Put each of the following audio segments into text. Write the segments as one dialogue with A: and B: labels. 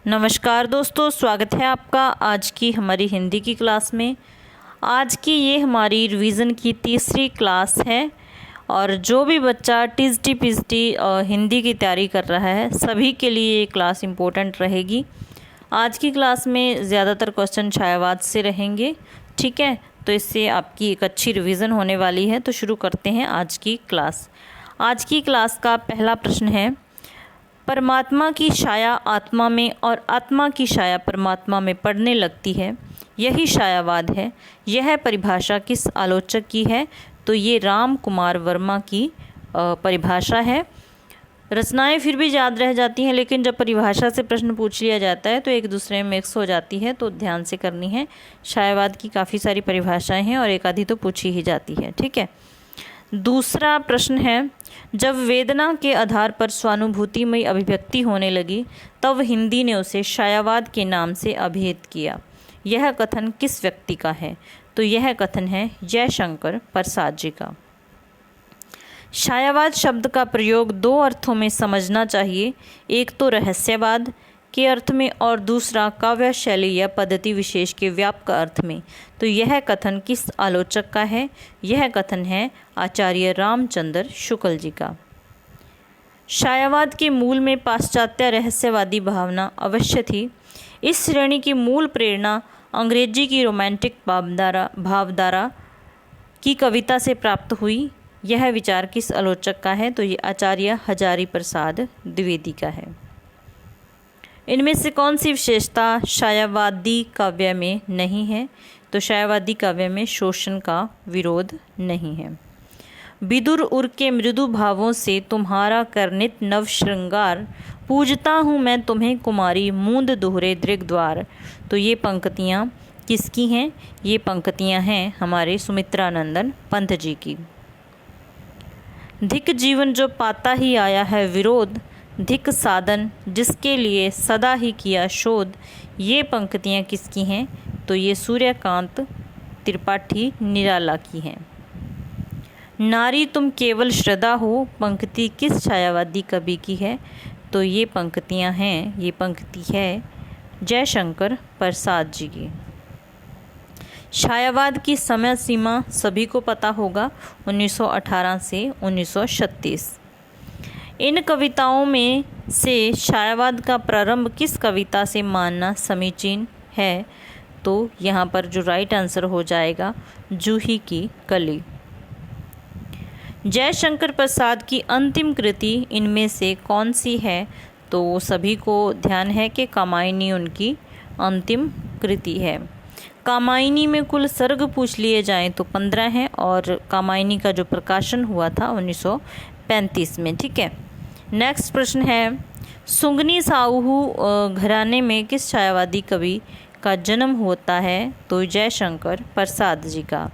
A: नमस्कार दोस्तों, स्वागत है आपका आज की हमारी हिंदी की क्लास में। आज की ये हमारी रिवीजन की तीसरी क्लास है और जो भी बच्चा टीएसटी पीएसटी हिंदी की तैयारी कर रहा है सभी के लिए ये क्लास इम्पोर्टेंट रहेगी। आज की क्लास में ज़्यादातर क्वेश्चन छायावाद से रहेंगे, ठीक है। तो इससे आपकी एक अच्छी रिवीजन होने वाली है। तो शुरू करते हैं आज की क्लास। आज की क्लास का पहला प्रश्न है, परमात्मा की छाया आत्मा में और आत्मा की छाया परमात्मा में पड़ने लगती है, यही छायावाद है। यह परिभाषा किस आलोचक की है? तो ये राम कुमार वर्मा की परिभाषा है। रचनाएं फिर भी याद रह जाती हैं, लेकिन जब परिभाषा से प्रश्न पूछ लिया जाता है तो एक दूसरे में मिक्स हो जाती है, तो ध्यान से करनी है। छायावाद की काफ़ी सारी परिभाषाएं हैं और एक आधी तो पूछी ही जाती है, ठीक है। दूसरा प्रश्न है, जब वेदना के आधार पर स्वानुभूतिमय अभिव्यक्ति होने लगी तब हिंदी ने उसे छायावाद के नाम से अभिहित किया। यह कथन किस व्यक्ति का है? तो यह कथन है जयशंकर प्रसाद जी का। छायावाद शब्द का प्रयोग दो अर्थों में समझना चाहिए, एक तो रहस्यवाद के अर्थ में और दूसरा काव्य शैली या पद्धति विशेष के व्यापक अर्थ में। तो यह कथन किस आलोचक का है? यह कथन है आचार्य रामचंद्र शुक्ल जी का। छायावाद के मूल में पाश्चात्य रहस्यवादी भावना अवश्य थी। इस श्रेणी की मूल प्रेरणा अंग्रेजी की रोमांटिक भावधारा की कविता से प्राप्त हुई। यह विचार किस आलोचक का है? तो ये आचार्य हजारी प्रसाद द्विवेदी का है। इनमें से कौन सी विशेषता छायावादी काव्य में नहीं है? तो छायावादी काव्य में शोषण का विरोध नहीं है। विदुर उर के मृदु भावों से तुम्हारा करनित नव श्रृंगार, पूजता हूँ मैं तुम्हें कुमारी मूंद दोहरे दृग द्वार। तो ये पंक्तियाँ किसकी हैं? ये पंक्तियाँ हैं हमारे सुमित्रानंदन पंत जी की। धिक जीवन जो पाता ही आया है विरोध, धिक साधन जिसके लिए सदा ही किया शोध। ये पंक्तियाँ किसकी हैं? तो ये सूर्यकांत त्रिपाठी निराला की हैं। नारी तुम केवल श्रद्धा हो, पंक्ति किस छायावादी कवि की है? तो ये पंक्तियाँ हैं, ये पंक्ति है जयशंकर प्रसाद जी की। छायावाद की समय सीमा सभी को पता होगा, 1918 से 1936। इन कविताओं में से छायावाद का प्रारंभ किस कविता से मानना समीचीन है? तो यहाँ पर जो राइट आंसर हो जाएगा जूही की कली। जयशंकर प्रसाद की अंतिम कृति इनमें से कौन सी है? तो सभी को ध्यान है कि कामायनी उनकी अंतिम कृति है। कामायनी में कुल सर्ग पूछ लिए जाएं तो 15 हैं और कामायनी का जो प्रकाशन हुआ था 1935 में, ठीक है। नेक्स्ट प्रश्न है, सुंगनी साहू घराने में किस छायावादी कवि का जन्म होता है? तो जयशंकर प्रसाद जी का।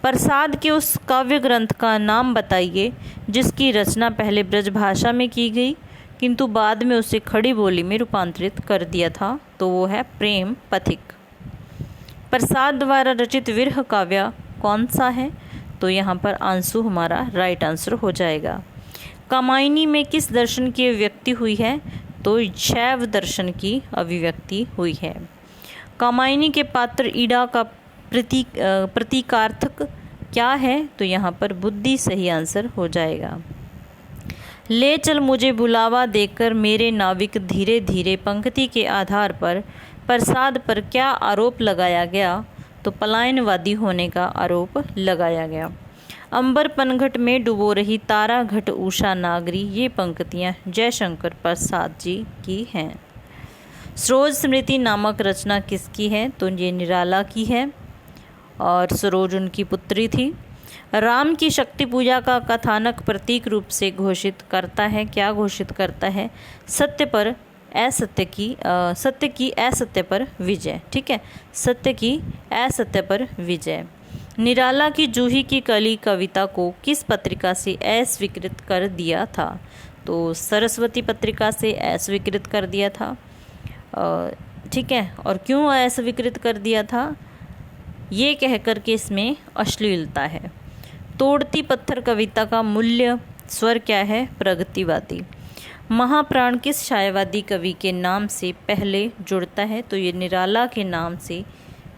A: प्रसाद के उस काव्य ग्रंथ का नाम बताइए जिसकी रचना पहले ब्रजभाषा में की गई किंतु बाद में उसे खड़ी बोली में रूपांतरित कर दिया था। तो वो है प्रेम पथिक। प्रसाद द्वारा रचित विरह काव्य कौन सा है? तो यहाँ पर आंसू हमारा राइट आंसर हो जाएगा। कामायनी में किस दर्शन की अभिव्यक्ति हुई है? तो शैव दर्शन की अभिव्यक्ति हुई है। कामायनी के पात्र ईड़ा का प्रतीकार्थक क्या है? तो यहाँ पर बुद्धि सही आंसर हो जाएगा। ले चल मुझे बुलावा देकर मेरे नाविक धीरे धीरे पंक्ति के आधार पर प्रसाद पर क्या आरोप लगाया गया? तो पलायनवादी होने का आरोप लगाया गया। अंबर पनघट में डुबो रही तारा घट उषा नागरी, ये पंक्तियाँ जयशंकर प्रसाद जी की हैं। सरोज स्मृति नामक रचना किसकी है? तो ये निराला की है और सरोज उनकी पुत्री थी। राम की शक्ति पूजा का कथानक प्रतीक रूप से घोषित करता है, क्या घोषित करता है? सत्य पर असत्य की सत्य की असत्य पर विजय, ठीक है। सत्य की असत्य पर विजय। निराला की जूही की कली कविता को किस पत्रिका से अस्वीकृत कर दिया था? तो सरस्वती पत्रिका से अस्वीकृत कर दिया था, ठीक है। और क्यों अस्वीकृत कर दिया था? ये कहकर के इसमें अश्लीलता है। तोड़ती पत्थर कविता का मूल्य स्वर क्या है? प्रगतिवादी। महाप्राण किस छायावादी कवि के नाम से पहले जुड़ता है? तो ये निराला के नाम से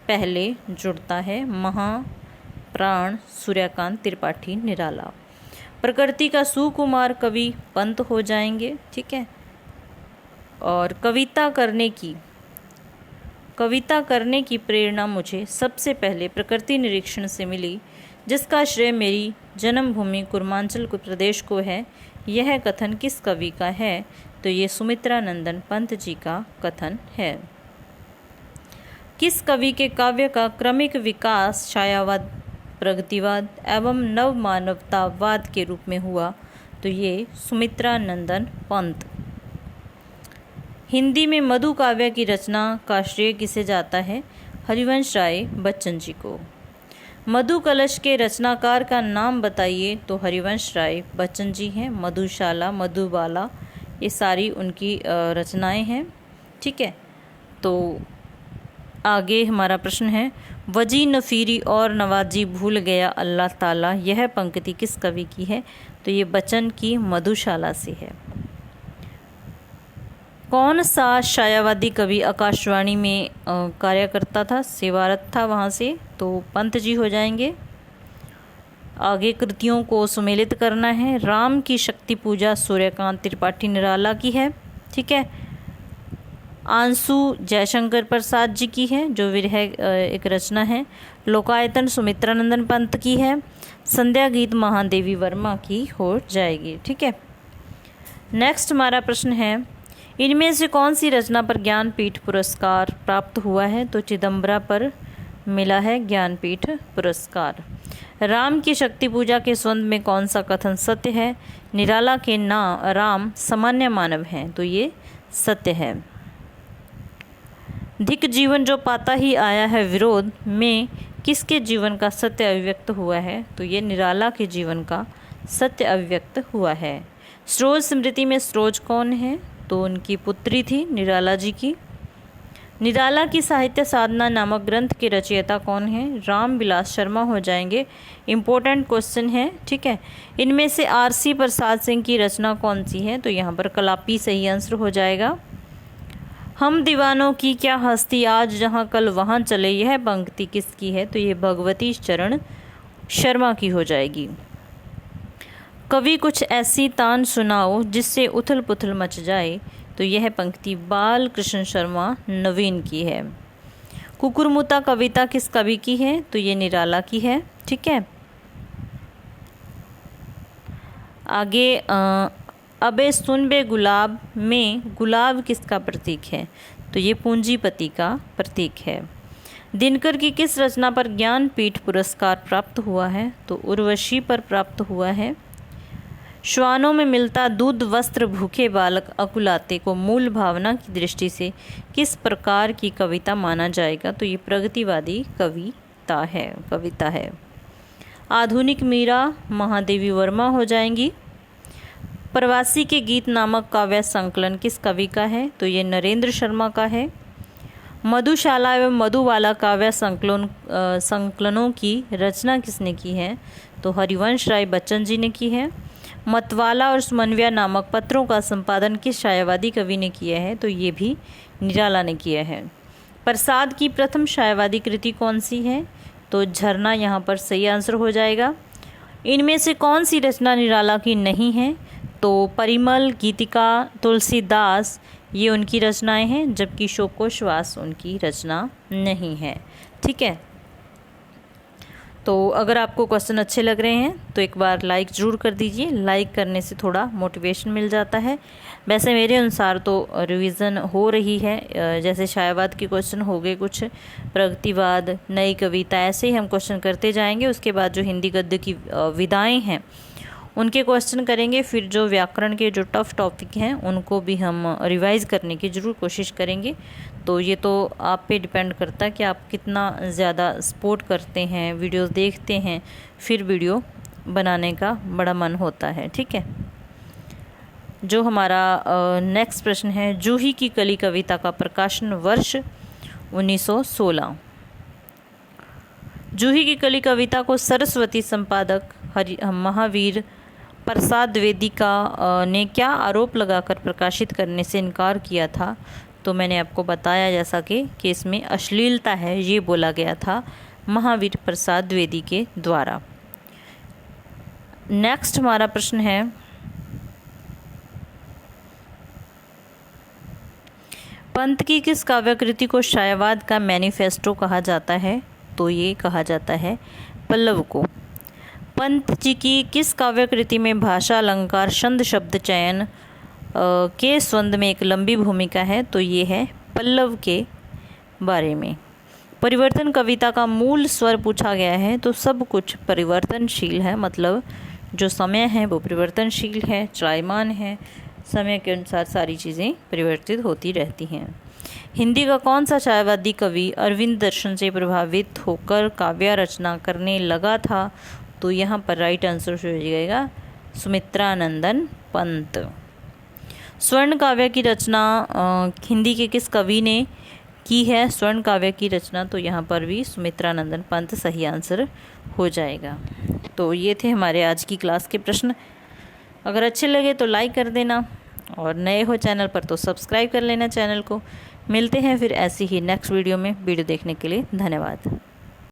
A: पहले जुड़ता है। महाप्राण सूर्यकांत त्रिपाठी निराला। प्रकृति का सुकुमार कवि पंत हो जाएंगे, ठीक है। और कविता करने की प्रेरणा मुझे सबसे पहले प्रकृति निरीक्षण से मिली, जिसका श्रेय मेरी जन्मभूमि कुर्मांचल प्रदेश को है। यह कथन किस कवि का है? तो ये सुमित्रा नंदन पंत जी का कथन है। किस कवि के काव्य का क्रमिक विकास छायावाद, प्रगतिवाद एवं नव मानवतावाद के रूप में हुआ? तो ये सुमित्रा नंदन पंत। हिंदी में मधु काव्य की रचना का श्रेय किसे जाता है? हरिवंश राय बच्चन जी को। मधु कलश के रचनाकार का नाम बताइए? तो हरिवंश राय बच्चन जी हैं। मधुशाला, मधुबाला, ये सारी उनकी रचनाएं हैं, ठीक है। तो आगे हमारा प्रश्न है, वजी नफीरी और नवाजी भूल गया अल्लाह ताला, यह पंक्ति किस कवि की है? तो ये बच्चन की मधुशाला से है। कौन सा छायावादी कवि आकाशवाणी में कार्य करता था, सेवारत था वहाँ से? तो पंत जी हो जाएंगे। आगे कृतियों को सुमेलित करना है। राम की शक्ति पूजा सूर्यकांत त्रिपाठी निराला की है, ठीक है। आंसू जयशंकर प्रसाद जी की है, जो विरह एक रचना है। लोकायतन सुमित्रा नंदन पंत की है। संध्या गीत महादेवी वर्मा की हो जाएगी, ठीक है। नेक्स्ट हमारा प्रश्न है, इनमें से कौन सी रचना पर ज्ञानपीठ पुरस्कार प्राप्त हुआ है? तो चिदम्बरा पर मिला है ज्ञानपीठ पुरस्कार। राम की शक्ति पूजा के संबंध में कौन सा कथन सत्य है? निराला के राम सामान्य मानव हैं, तो ये सत्य है। धिक जीवन जो पाता ही आया है विरोध में किसके जीवन का सत्य अभिव्यक्त हुआ है? तो ये निराला के जीवन का सत्य अभिव्यक्त हुआ है। सरोज स्मृति में सरोज कौन है? तो उनकी पुत्री थी निराला जी की। निराला की साहित्य साधना नामक ग्रंथ के रचयिता कौन है? राम विलास शर्मा हो जाएंगे। इम्पोर्टेंट क्वेश्चन है, ठीक है। इनमें से आरसी प्रसाद सिंह की रचना कौन सी है? तो यहाँ पर कलापी सही आंसर हो जाएगा। हम दीवानों की क्या हस्ती आज जहाँ कल वहाँ चले, यह पंक्ति किसकी है? तो ये भगवती चरण शर्मा की हो जाएगी। कवि कुछ ऐसी तान सुनाओ जिससे उथल पुथल मच जाए, तो यह पंक्ति बाल कृष्ण शर्मा नवीन की है। कुकुरमुता कविता किस कवि की है? तो ये निराला की है, ठीक है। आगे अबे सुन बे गुलाब में गुलाब किसका प्रतीक है? तो ये पूंजीपति का प्रतीक है। दिनकर की किस रचना पर ज्ञानपीठ पुरस्कार प्राप्त हुआ है? तो उर्वशी पर प्राप्त हुआ है। श्वानों में मिलता दूध वस्त्र भूखे बालक अकुलाते को मूल भावना की दृष्टि से किस प्रकार की कविता माना जाएगा? तो ये प्रगतिवादी कविता है। आधुनिक मीरा महादेवी वर्मा हो जाएंगी। प्रवासी के गीत नामक काव्य संकलन किस कवि का है? तो ये नरेंद्र शर्मा का है। मधुशाला एवं मधुबाला काव्य संकलनों की रचना किसने की है? तो हरिवंश राय बच्चन जी ने की है। मतवाला और सुमनव्या नामक पत्रों का संपादन किस छायावादी कवि ने किया है? तो ये भी निराला ने किया है। प्रसाद की प्रथम छायावादी कृति कौन सी है? तो झरना यहाँ पर सही आंसर हो जाएगा। इनमें से कौन सी रचना निराला की नहीं है? तो परिमल, गीतिका, तुलसीदास ये उनकी रचनाएं हैं, जबकि शोकोश्वास उनकी रचना नहीं है, ठीक है। तो अगर आपको क्वेश्चन अच्छे लग रहे हैं तो एक बार लाइक ज़रूर कर दीजिए। लाइक करने से थोड़ा मोटिवेशन मिल जाता है। वैसे मेरे अनुसार तो रिवीजन हो रही है, जैसे छायावाद के क्वेश्चन हो गए, कुछ प्रगतिवाद, नई कविता, ऐसे ही हम क्वेश्चन करते जाएंगे। उसके बाद जो हिंदी गद्य की विधाएं हैं उनके क्वेश्चन करेंगे। फिर जो व्याकरण के जो टफ टॉपिक हैं उनको भी हम रिवाइज़ करने की ज़रूर कोशिश करेंगे। तो ये तो आप पे डिपेंड करता है कि आप कितना ज़्यादा सपोर्ट करते हैं, वीडियोस देखते हैं, फिर वीडियो बनाने का बड़ा मन होता है, ठीक है। जो हमारा नेक्स्ट प्रश्न है, जूही की कली कविता का प्रकाशन वर्ष 1916। जूही की कली कविता को सरस्वती संपादक महावीर प्रसाद द्विवेदी का ने क्या आरोप लगाकर प्रकाशित करने से इनकार किया था? तो मैंने आपको बताया जैसा कि इसमें अश्लीलता है, ये बोला गया था महावीर प्रसाद द्विवेदी के द्वारा। नेक्स्ट हमारा प्रश्न है, पंत की किस काव्यकृति को शायावाद का मैनिफेस्टो कहा जाता है? तो ये कहा जाता है पल्लव को। पंत जी की किस काव्यकृति में भाषा, अलंकार, छंद, शब्द चयन के स्वंद में एक लंबी भूमिका है? तो ये है पल्लव के बारे में। परिवर्तन कविता का मूल स्वर पूछा गया है, तो सब कुछ परिवर्तनशील है, मतलब जो समय है वो परिवर्तनशील है, चलायमान है, समय के अनुसार सारी चीज़ें परिवर्तित होती रहती हैं। हिंदी का कौन सा छायावादी कवि अरविंद दर्शन से प्रभावित होकर काव्य रचना करने लगा था? तो यहाँ पर राइट आंसर हो जाएगा सुमित्रानंदन पंत। स्वर्ण काव्य की रचना हिंदी के किस कवि ने की है? स्वर्ण काव्य की रचना, तो यहाँ पर भी सुमित्रानंदन पंत सही आंसर हो जाएगा। तो ये थे हमारे आज की क्लास के प्रश्न। अगर अच्छे लगे तो लाइक कर देना, और नए हो चैनल पर तो सब्सक्राइब कर लेना चैनल को। मिलते हैं फिर ऐसी ही नेक्स्ट वीडियो में। वीडियो देखने के लिए धन्यवाद।